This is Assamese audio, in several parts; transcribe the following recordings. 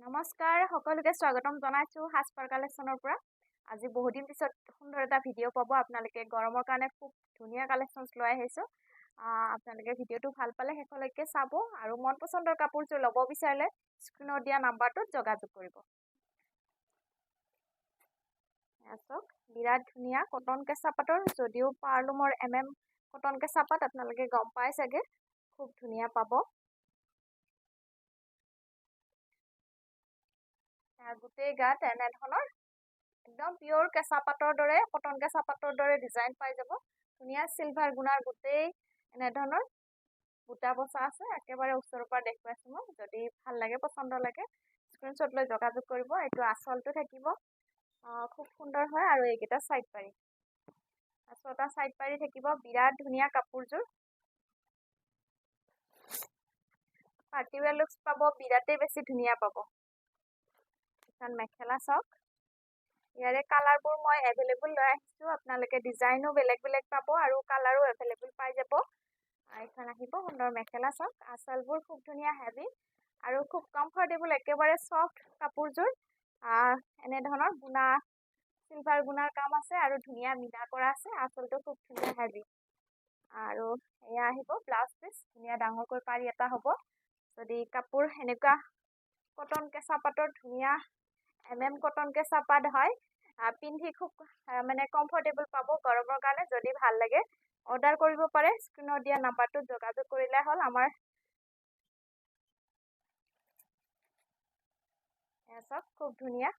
নমস্কাৰ সকলোকে স্বাগতম জনাইছো হাসপাৰ কালেকশ্যনৰ পৰা। আজি বহুত দিন পিছত সুন্দৰ এটা ভিডিঅ' পাব আপোনালোকে। গৰমৰ কাৰণে খুব ধুনীয়া কালেকশ্যনছ লৈ আহিছো। আপোনালোকে ভিডিঅ'টো ভাল পালে শেষলৈকে চাব আৰু মন পছন্দৰ কাপোৰযোৰ ল'ব বিচাৰিলে স্ক্ৰীনত দিয়া নাম্বাৰটোত যোগাযোগ কৰিব। চাওক বিৰাট ধুনীয়া কটন কেঁচা পাটৰ, যদিও পাৰলুমৰ কটন কেঁচা পাট আপোনালোকে গম পাই চাগে, খুব ধুনীয়া পাব। গোটেই গাত এনেধৰণৰ একদম পিয়ৰ কেঁচা পাটৰ দৰে, কটন কেঁচা পাটৰ দৰে ডিজাইন পাই যাব। ধুনীয়া চিলভাৰ গুণাৰ গোটেই এনেধৰণৰ বুটা বচা আছে। একেবাৰে ওচৰৰ পৰা দেখুৱাইছো মই। যদি ভাল লাগে, পচন্দ লাগে, স্ক্ৰীনশ্বট লৈ যোগাযোগ কৰিব। এইটো আঁচলটো থাকিব, খুব সুন্দৰ হয়। আৰু এইকেইটা চাইড পাৰি, 6টা চাইড পাৰি থাকিব। বিৰাট ধুনীয়া কাপোৰযোৰ, পাৰ্টিৱেৰ লুকছ পাব, বিৰাটেই বেছি ধুনীয়া পাব। এখন মেখেলা চাওক, ইয়াৰে কালাৰবোৰ মই এভেইলেবল লৈ আহিছোঁ। আপোনালোকে ডিজাইনো বেলেগ বেলেগ পাব আৰু কালাৰো এভেইলেবল পাই যাব। এইখন আহিব সুন্দৰ মেখেলা চাওক, আঁচলবোৰ খুব ধুনীয়া হেভি আৰু খুব কমফৰ্টেবল, একেবাৰে চফ্ট কাপোৰযোৰ। এনেধৰণৰ গুণা, চিলভাৰ গুণাৰ কাম আছে আৰু ধুনীয়া মিনা কৰা আছে। আঁচলটো খুব ধুনীয়া হেভি। আৰু এয়া আহিব ব্লাউজ পিচ, ধুনীয়া ডাঙৰকৈ পাৰি এটা হ'ব। যদি কাপোৰ এনেকুৱা কটন কেঁচা পাটৰ ধুনীয়া কটন কেঁচা পাট হয়, পিন্ধি খুব মানে কমফৰ্টেবল পাব গৰমৰ কাৰণে। যদি ভাল লাগে অৰ্ডাৰ কৰিব পাৰে, স্ক্ৰীনত দিয়া নাম্বাৰটোত যোগাযোগ কৰিলে হ'ল। আমাৰ চাওক খুব ধুনীয়া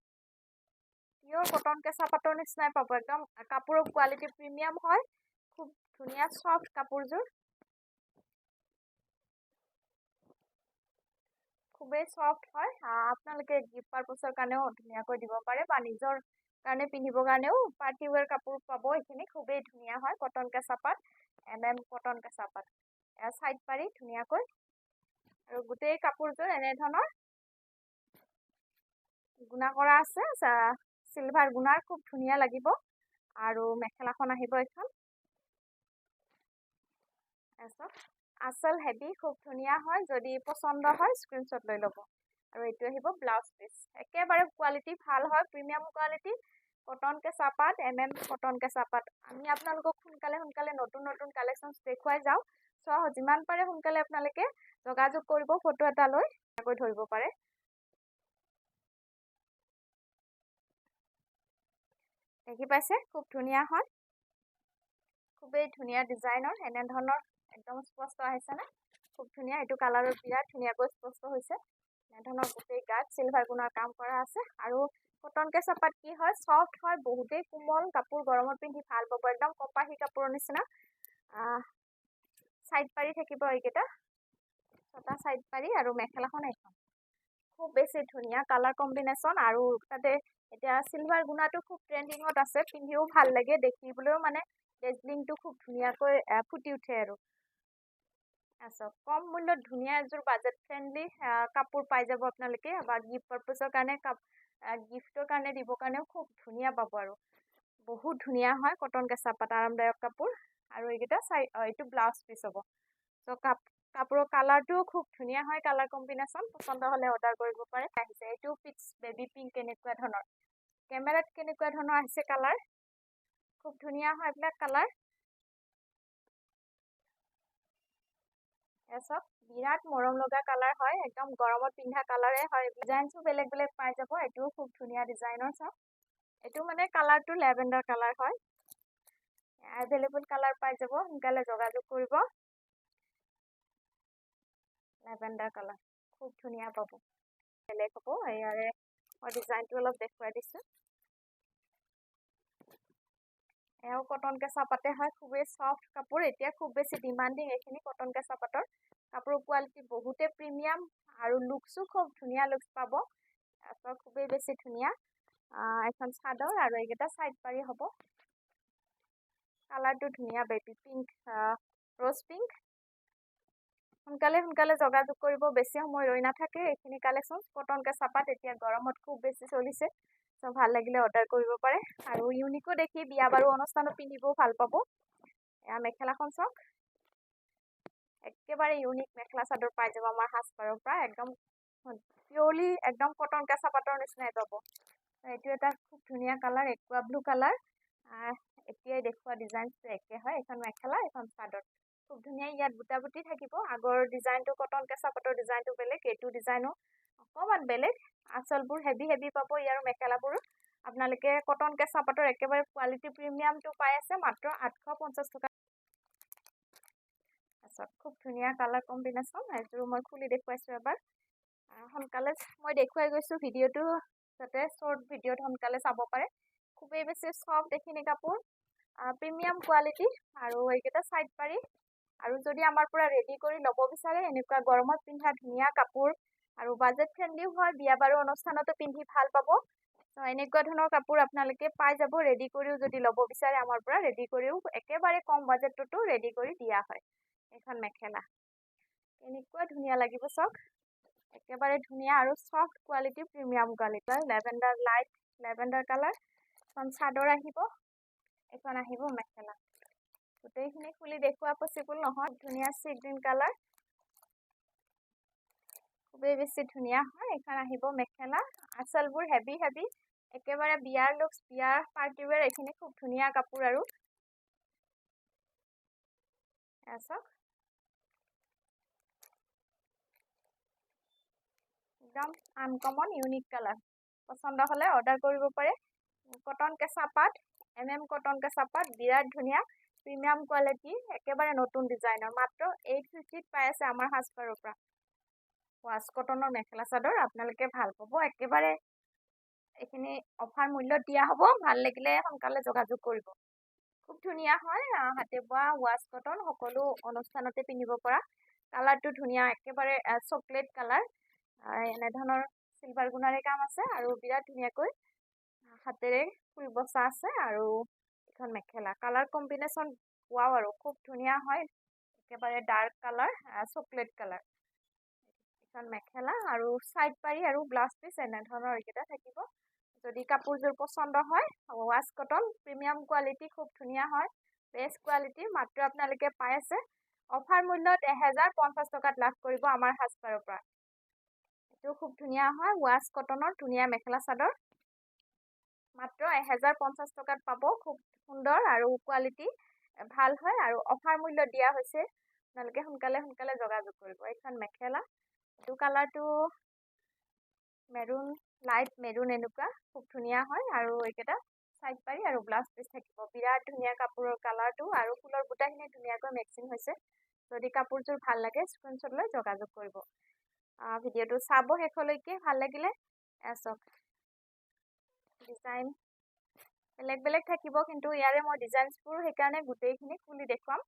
পিয়ৰ কটন কেঁচা পাটৰ নিচিনাই পাব। একদম কাপোৰৰ কোৱালিটি প্ৰিমিয়াম হয়, খুব ধুনীয়া চফ্ট কাপোৰযোৰ, খুবেই চফ্ট হয়। আপোনালোকে গিফ্ট পাৰপছৰ কাৰণেও ধুনীয়াকৈ দিব পাৰে বা নিজৰ কাৰণে পিন্ধিবৰ কাৰণেও পাৰ্টি ৱেৰ কাপোৰ পাব। এইখিনি খুবেই ধুনীয়া হয়, কটন কেঁচা পাট, কটন কেঁচা পাট। এয়া চাইড পাৰি ধুনীয়াকৈ, আৰু গোটেই কাপোৰযোৰ এনেধৰণৰ গুণা কৰা আছে, চিলভাৰ গুণাৰ, খুব ধুনীয়া লাগিব। আৰু মেখেলাখন আহিব এইখন, আঁচল হেভি, খুব ধুনীয়া হয়। যদি পচন্দ হয় স্ক্ৰীনশ্বট লৈ ল'ব। আৰু এইটো আহিব ব্লাউজ পিচ, একেবাৰে কোৱালিটি ভাল হয়, প্ৰিমিয়াম কোৱালিটি কটন কেঁচা পাট, কটন কেঁচা পাট। আমি আপোনালোকক সোনকালে নতুন নতুন কালেকশ্যনছ দেখুৱাই যাওঁ। যিমান পাৰে সোনকালে আপোনালোকে যোগাযোগ কৰিব, ফটো এটা লৈ ধৰিব পাৰে। দেখি পাইছে, খুব ধুনীয়া হয়, খুবেই ধুনীয়া ডিজাইনৰ। এনেধৰণৰ একদম স্পষ্ট আহিছেনে? খুব ধুনীয়া। এইটো কালাৰৰ বিৰাট ধুনীয়াকৈ স্পষ্ট হৈছে। এনেধৰণৰ গোটেই গাত চিলভাৰ গুণাৰ কাম কৰা আছে। আৰু কটন কেঁচা পাট কি হয়, চফ্ট হয়, বহুতেই কোমল কাপোৰ, গৰমত পিন্ধি ভাল পাব। একদম কপাহী কাপোৰৰ নিচিনা। চাইড পাৰি থাকিব এইকেইটা, 6টা চাইড পাৰি। আৰু মেখেলাখন এখন খুব বেছি ধুনীয়া কালাৰ কম্বিনেশ্যন। আৰু তাতে এতিয়া চিলভাৰ গুণাটো খুব ট্ৰেণ্ডিঙত আছে, পিন্ধিও ভাল লাগে, দেখিবলৈও মানে ডেজলিংটো খুব ধুনীয়াকৈ ফুটি উঠে। আৰু কম মূল্যত ধুনীয়া এযোৰ বাজেট ফ্ৰেণ্ডলি কাপোৰ পাই যাব আপোনালোকে, বা গিফ্ট পাৰপছৰ কাৰণে, গিফ্টৰ কাৰণে দিবৰ কাৰণেও খুব ধুনীয়া পাব। আৰু বহুত ধুনীয়া হয় কটন কেঁচা পাট, আৰামদায়ক কাপোৰ। আৰু এইকেইটা এইটো ব্লাউজ পিচ হ'ব। কাপোৰৰ কালাৰটোও খুব ধুনীয়া হয়, কালাৰ কম্বিনেশ্যন। পচন্দ হ'লে অৰ্ডাৰ কৰিব পাৰে। আহিছে এইটো পিচ বেবী পিংক, কেনেকুৱা ধৰণৰ, কেমেৰাত কেনেকুৱা ধৰণৰ আহিছে কালাৰ, খুব ধুনীয়া হয় এইবিলাক কালাৰ। চাওক বিৰাট মৰম লগা কালাৰ হয়, একদম গৰমত পিন্ধা কালাৰে হয়। ডিজাইনছো বেলেগ বেলেগ পাই যাব। এইটোও খুব ধুনীয়া ডিজাইনৰ। চাওক এইটো মানে কালাৰটো লেভেণ্ডাৰ কালাৰ হয়। এভেইলেবল কালাৰ পাই যাব, সোনকালে যোগাযোগ কৰিব। লেভেণ্ডাৰ কালাৰ খুব ধুনীয়া পাব, বেলেগ হ'ব। ইয়াৰে মই ডিজাইনটো অলপ দেখুৱাই দিছোঁ। এয়াও কটন কেঁচা পাতে হয়, খুবেই চফ্ট কাপোৰ। এতিয়া খুব বেছি ডিমাণ্ডিং এইখিনি কটন কেঁচা পাটৰ কাপোৰৰ কোৱালিটি বহুতেই প্ৰিমিয়াম, আৰু লুকছো খুব ধুনীয়া লুকছ পাব। খুবেই বেছি ধুনীয়া। এখন চাদৰ, আৰু এইকেইটা চাইড পাৰি হ'ব। কালাৰটো ধুনীয়া, বেবী পিংক, ৰ'জ পিংক। সোনকালে যোগাযোগ কৰিব, বেছি সময় ৰৈ নাথাকে। এইখিনি কালেকশ্যন কটন কেঁচা পাট এতিয়া গৰমত খুব বেছি চলিছে। ভাল লাগিলে অৰ্ডাৰ কৰিব পাৰে। আৰু ইউনিকো দেখি বিয়া বাৰু অনুষ্ঠানত পিন্ধিবও ভাল পাব। এয়া মেখেলাখন চাওক, একেবাৰে ইউনিক মেখেলা চাদৰ পাই যাব আমাৰ সাজপাৰৰ পৰা। একদম পিওৰলি একদম কটন কেঁচা পাটৰ নিচিনাই পাব এইটো এটা খুব ধুনীয়া কালাৰ একুৱা ব্লু কালাৰ এতিয়াই দেখুৱা ডিজাইনটো একে হয় এখন মেখেলা এখন চাদৰ খুব ধুনীয়া ইয়াত বুটা বুটি থাকিব আগৰ ডিজাইনটো কটন কেঁচা পাটৰ ডিজাইনটো বেলেগ এইটো ডিজাইনো অকণমান বেলেগ আঁচলবোৰ হেভি হেভি পাব ইয়াৰ মেখেলাবোৰো আপোনালোকে কটন কেঁচা পাটৰ একেবাৰে কোৱালিটি প্ৰিমিয়ামটো পাই আছে মাত্ৰ 850 টকা আচ্ছা খুব ধুনীয়া কালাৰ কম্বিনেশ্যন এইটো মই খুলি দেখুৱাইছোঁ এবাৰ সোনকালে মই দেখুৱাই গৈছোঁ ভিডিঅ'টো যাতে শ্বৰ্ট ভিডিঅ'ত সোনকালে চাব পাৰে খুবেই বেছি সফ্ট এইখিনি কাপোৰ প্ৰিমিয়াম কোৱালিটি আৰু এইকেইটা চাইড পাৰি আৰু যদি আমাৰ পৰা ৰেডি কৰি ল'ব বিচাৰে এনেকুৱা গৰমত পিন্ধা ধুনীয়া কাপোৰ আৰু বাজেট ফ্ৰেণ্ডলিও হয় বিয়া বাৰু অনুষ্ঠানতো পিন্ধি ভাল পাব এনেকুৱা ধৰণৰ কাপোৰ আপোনালোকে পাই যাব ৰেডি কৰিও যদি ল'ব বিচাৰে আমাৰ পৰা ৰেডি কৰিও একেবাৰে কম বাজেটতো ৰেডি কৰি দিয়া হয় এখন মেখেলা এনেকুৱা ধুনীয়া লাগিব চাওক একেবাৰে ধুনীয়া আৰু soft quality premium quality lavender light lavender colour এখন চাদৰ আহিব এখন আহিব মেখেলা গোটেইখিনি খুলি দেখুৱা পচিবল নহয় ধুনীয়া সি গ্ৰীণ কালাৰ খুবেই বেছি ধুনীয়া হয় এখন আহিব মেখেলা আঁচলবোৰ হেভি হেভি একেবাৰে বিয়াৰ লুকছ বিয়াৰ পাৰ্টিৱেৰ এইখিনি খুব ধুনীয়া কাপোৰ আৰু চাওক একদম আনকমন ইউনিক কালাৰ পচন্দ হ'লে অৰ্ডাৰ কৰিব পাৰে কটন কেঁচা পাট কটন কেঁচা পাট বিৰাট ধুনীয়া প্ৰিমিয়াম কোৱালিটি একেবাৰে নতুন ডিজাইনৰ মাত্ৰ 850 পাই আছে আমাৰ সাজপাৰৰ পৰা ৱাছ কটনৰ মেখেলা চাদৰ আপোনালোকে ভাল পাব একেবাৰে এইখিনি অফাৰ মূল্যত দিয়া হ'ব ভাল লাগিলে সোনকালে যোগাযোগ কৰিব খুব ধুনীয়া হয় হাতে বোৱা ৱাছ কটন সকলো অনুষ্ঠানতে পিন্ধিব পৰা কালাৰটো ধুনীয়া একেবাৰে চকলেট কালাৰ এনেধৰণৰ চিলভাৰ গুণাৰে কাম আছে আৰু বিৰাট ধুনীয়াকৈ হাতেৰে ফুল বচা আছে আৰু এখন মেখেলা কালাৰ কম্বিনেশ্যন ৱাও আৰু খুব ধুনীয়া হয় একেবাৰে ডাৰ্ক কালাৰ চকলেট কালাৰ এখন মেখেলা আৰু চাইড পাৰি আৰু ব্লাউজ পিচ এনেধৰণৰ এইকেইটা থাকিব যদি কাপোৰযোৰ পচন্দ হয় ৱাছ কটন প্ৰিমিয়াম কোৱালিটি খুব ধুনীয়া হয় বেষ্ট কোৱালিটি মাত্ৰ আপোনালোকে পাই আছে অফাৰ মূল্যত 1050 টকাত লাভ কৰিব আমাৰ সাজপাৰৰ পৰা এইটো খুব ধুনীয়া হয় ৱাছ কটনৰ ধুনীয়া মেখেলা চাদৰ মাত্ৰ 1050 টকাত পাব খুব সুন্দৰ আৰু কোৱালিটি ভাল হয় আৰু অফাৰ মূল্য দিয়া হৈছে আপোনালোকে সোনকালে সোনকালে যোগাযোগ কৰিব এইখন মেখেলা এইটো কালাৰটো মেৰুন লাইট মেৰুন এনেকুৱা খুব ধুনীয়া হয় আৰু এইকেইটা চাইড পাৰি আৰু ব্লাউজ পিচ থাকিব বিৰাট ধুনীয়া কাপোৰৰ কালাৰটো আৰু ফুলৰ বুটাখিনি ধুনীয়াকৈ মেক্সিং হৈছে যদি কাপোৰযোৰ ভাল লাগে স্ক্ৰীনশ্বট লৈ যোগাযোগ কৰিব ভিডিঅ'টো চাব শেষলৈকে ভাল লাগিলে চাওক ডিজাইন বেলেগ বেলেগ থাকিব কিন্তু ইয়াৰে মই ডিজাইনছবোৰ সেইকাৰণে গোটেইখিনি খুলি দেখুৱাম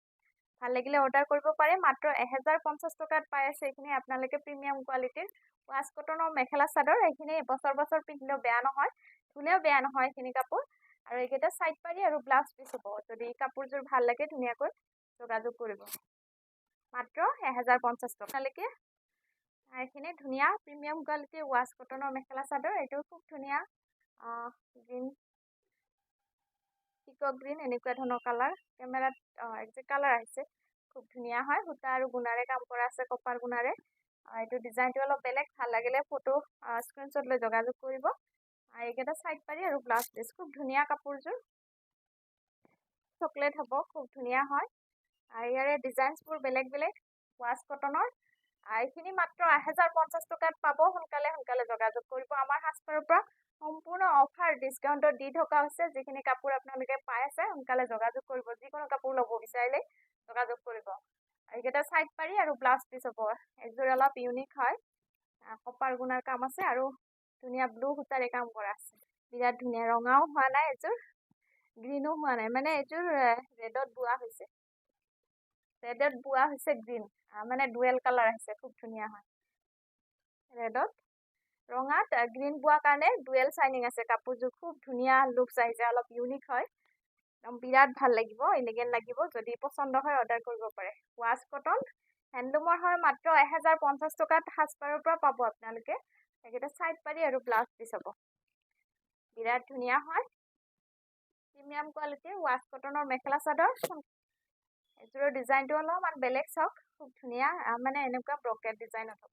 ভাল লাগিলে অৰ্ডাৰ কৰিব পাৰে মাত্ৰ 1050 টকাত পাই আছে এইখিনি আপোনালোকে প্ৰিমিয়াম কোৱালিটিৰ ৱাছ কটনৰ মেখেলা চাদৰ এইখিনি বছৰ বছৰ পিন্ধিলেও বেয়া নহয় ধুলেও বেয়া নহয় এইখিনি কাপোৰ আৰু এইকেইটা চাইড পাৰি আৰু ব্লাউজ পিচ হ'ব যদি কাপোৰযোৰ ভাল লাগে ধুনীয়াকৈ যোগাযোগ কৰিব মাত্ৰ 1050 টকালৈকে এইখিনি ধুনীয়া প্ৰিমিয়াম কোৱালিটিৰ ৱাছ কটনৰ মেখেলা চাদৰ এইটো খুব ধুনীয়া গ্ৰীণ পিকক গ্ৰীণ এনেকুৱা ধৰণৰ কালাৰ কেমেৰাত একজেক্ট কালাৰ আহিছে খুব ধুনীয়া হয় সূতা আৰু গুণাৰে কাম কৰা আছে কপাৰ গুণাৰে এইটো ডিজাইনটো অলপ বেলেগ ভাল লাগিলে ফটো স্ক্ৰীনশ্বট লৈ যোগাযোগ কৰিব এইকেইটা চাইড পাৰি আৰু ব্লাউজ পিচ খুব ধুনীয়া কাপোৰযোৰ চকলেট হ'ব খুব ধুনীয়া হয় ইয়াৰে ডিজাইনছবোৰ বেলেগ বেলেগ ৱাছ কটনৰ এইখিনি মাত্ৰ 1050 টকাত পাব সোনকালে সোনকালে যোগাযোগ কৰিব আমাৰ সাজপাৰৰ পৰা সম্পূৰ্ণ অফাৰ ডিছকাউণ্টত দি থকা হৈছে যিখিনি কাপোৰ আপোনালোকে পাই আছে সোনকালে যোগাযোগ কৰিব যিকোনো কাপোৰ ল'ব বিচাৰিলে যোগাযোগ কৰিব এইকেইটা চাইড পাৰি আৰু ব্লাউজ পিচ হ'ব একযোৰ অলপ ইউনিক হয় কপাৰ গুণাৰ কাম আছে আৰু ধুনীয়া ব্লু সূতাৰে কাম কৰা আছে বিৰাট ধুনীয়া ৰঙাও হোৱা নাই এযোৰ গ্ৰীণো হোৱা নাই মানে এযোৰ ৰেডত বোৱা হৈছে গ্ৰীণ মানে ডুৱেল কালাৰ আহিছে খুব ধুনীয়া হয় ৰেডত ৰঙাত গ্ৰীণ বোৱা কাৰণে ডুৱেল চাইনিং আছে কাপোৰযোৰ খুব ধুনীয়া লুকছ আহিছে অলপ ইউনিক হয় একদম বিৰাট ভাল লাগিব এলিগেণ্ট লাগিব যদি পচন্দ হয় অৰ্ডাৰ কৰিব পাৰে ৱাছ কটন হেণ্ডলুমৰ হয় মাত্ৰ 1050 টকাত সাজপাৰৰ পৰা পাব আপোনালোকে এইকেইটা চাইড পাৰি আৰু ব্লাউজ পিচ হ'ব বিৰাট ধুনীয়া হয় প্ৰিমিয়াম কোৱালিটিৰ ৱাছ কটনৰ মেখেলা চাদৰ এযোৰৰ ডিজাইনটো অলপমান বেলেগ চাওক খুব ধুনীয়া মানে এনেকুৱা ব্ৰকেট ডিজাইনত হ'ব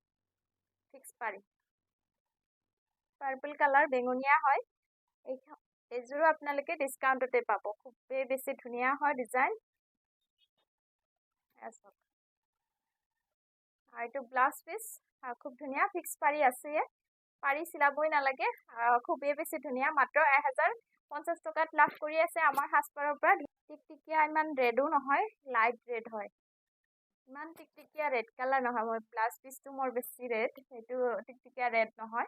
ফিক্স পাৰি পাৰ্পল কালাৰ বেঙুনীয়া হয় এইযোৰো আপোনালোকে ডিছকাউণ্টতে পাব খুবেই বেছি ধুনীয়া হয় ডিজাইন আৰু এইটো ব্লাউজ পিচ খুব ধুনীয়া ফিক্স পাৰি আছে পাৰি চিলাবই নালাগে খুবেই বেছি ধুনীয়া মাত্ৰ 1050 টকাত লাভ কৰি আছে আমাৰ সাজপাৰৰ পৰা টিকটিকিয়া ইমান ৰেডো নহয় লাইট ৰেড হয় ইমান টিকটিকিয়া ৰেড কালাৰ নহয় মই ব্লাউজ পিচটো মোৰ বেছি ৰেড সেইটো টিকটিকিয়া ৰেড নহয়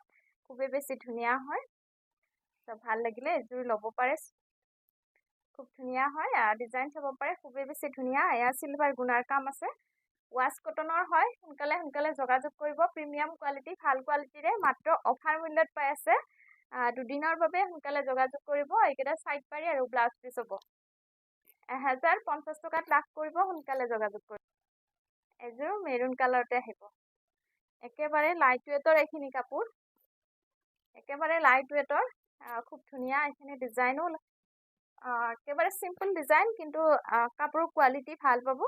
খুবেই বেছি ধুনীয়া হয় তো ভাল লাগিলে এযোৰ ল'ব পাৰে খুব ধুনীয়া হয় ডিজাইন চাব পাৰে খুবেই বেছি ধুনীয়া এয়া চিলভাৰ গুণাৰ কাম আছে ৱাছ কটনৰ হয় সোনকালে যোগাযোগ কৰিব প্ৰিমিয়াম কোৱালিটি ভাল কোৱালিটিৰে মাত্ৰ অফাৰ মূল্যত পাই আছে দুদিনৰ বাবে সোনকালে যোগাযোগ কৰিব এইকেইটা সাইড পাৰি আৰু ব্লাউজ পিচ হ'ব 1050 টকাত লাভ কৰিব সোনকালে যোগাযোগ কৰিব এযোৰ মেৰুন কালাৰতে আহিব একেবাৰে লাইট ৱেটৰ এইখিনি কাপোৰ একেবাৰে লাইট ৱেটৰ খুব ধুনীয়া এইখিনি ডিজাইনো একেবাৰে সিম্পল ডিজাইন কিন্তু কাপোৰৰ কোৱালিটি ভাল পাব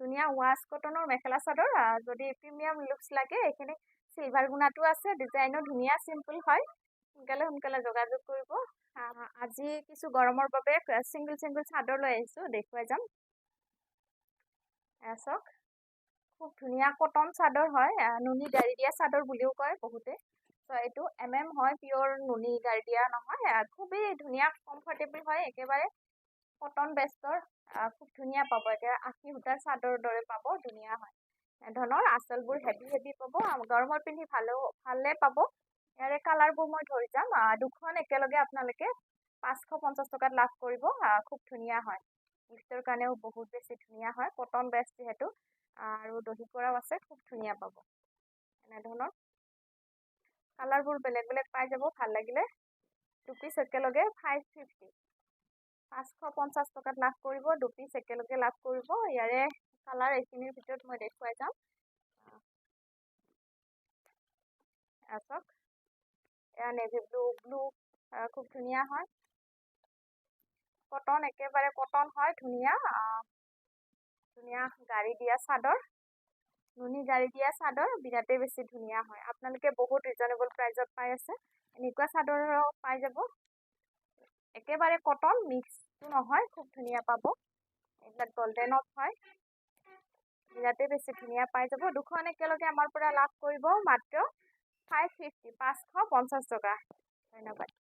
ধুনীয়া ৱাছ কটনৰ মেখেলা চাদৰ যদি প্ৰিমিয়াম লুকস লাগে এইখিনি সিলভাৰ গুণাটো আছে ডিজাইনো ধুনীয়া সিম্পল হয় সোনকালে যোগাযোগ কৰিব আজি কিছু গৰমৰ বাবে সিঙ্গল চাদৰ লৈ আহিছোঁ দেখুৱাই যাম চাওক খুব ধুনীয়া কটন চাদৰ হয় নুনি গাড়ি দিয়া চাদৰ বুলিও কয় বহুতে তো এইটো হয় পিয়ৰ নুনি গাড়ি দিয়া নহয় খুবেই ধুনীয়া কমফৰ্টেবল হয় একেবাৰে কটন বেষ্টৰ খুব ধুনীয়া পাব এতিয়া আশী সূতাৰ চাদৰ দৰে পাব ধুনীয়া হয় ধৰণৰ আঁচলবোৰ হেভি পাব গৰমত পিন্ধি ভালে পাব ইয়াৰে কালাৰবোৰ মই ধৰি যাম দুখন একেলগে আপোনালোকে 550 টকাত লাভ কৰিব খুব ধুনীয়া হয় গিফ্টৰ কাৰণেও বহুত বেছি ধুনীয়া হয় কটন বেষ্ট যিহেতু আৰু দহি কৰাও আছে খুব ধুনীয়া পাব এনেধৰণৰ কালাৰবোৰ বেলেগ পাই যাব ভাল লাগিলে দুপিচ একেলগে 550 টকাত লাভ কৰিব দুপিচ একেলগে লাভ কৰিব ইয়াৰে কালাৰ এইখিনিৰ ভিতৰত মই দেখুৱাই যাম চাওক এয়া নেভি ব্লু খুব ধুনীয়া হয় কটন একেবাৰে কটন হয় ধুনীয়া গাড়ি দিয়া চাদৰ নুনি গাড়ি দিয়া চাদৰ বিৰাটেই বেছি ধুনীয়া হয় আপোনালোকে বহুত ৰিজনেবল প্ৰাইজত পাই আছে এনেকুৱা চাদৰ পাই যাব একেবাৰে কটন মিক্সটো নহয় খুব ধুনীয়া পাব এইবিলাক গোল্ডেনত হয় বিৰাটেই বেছি ধুনীয়া পাই যাব দুখন একেলগে আমাৰ পৰা লাভ কৰিব মাত্ৰ 550 টকা ধন্যবাদ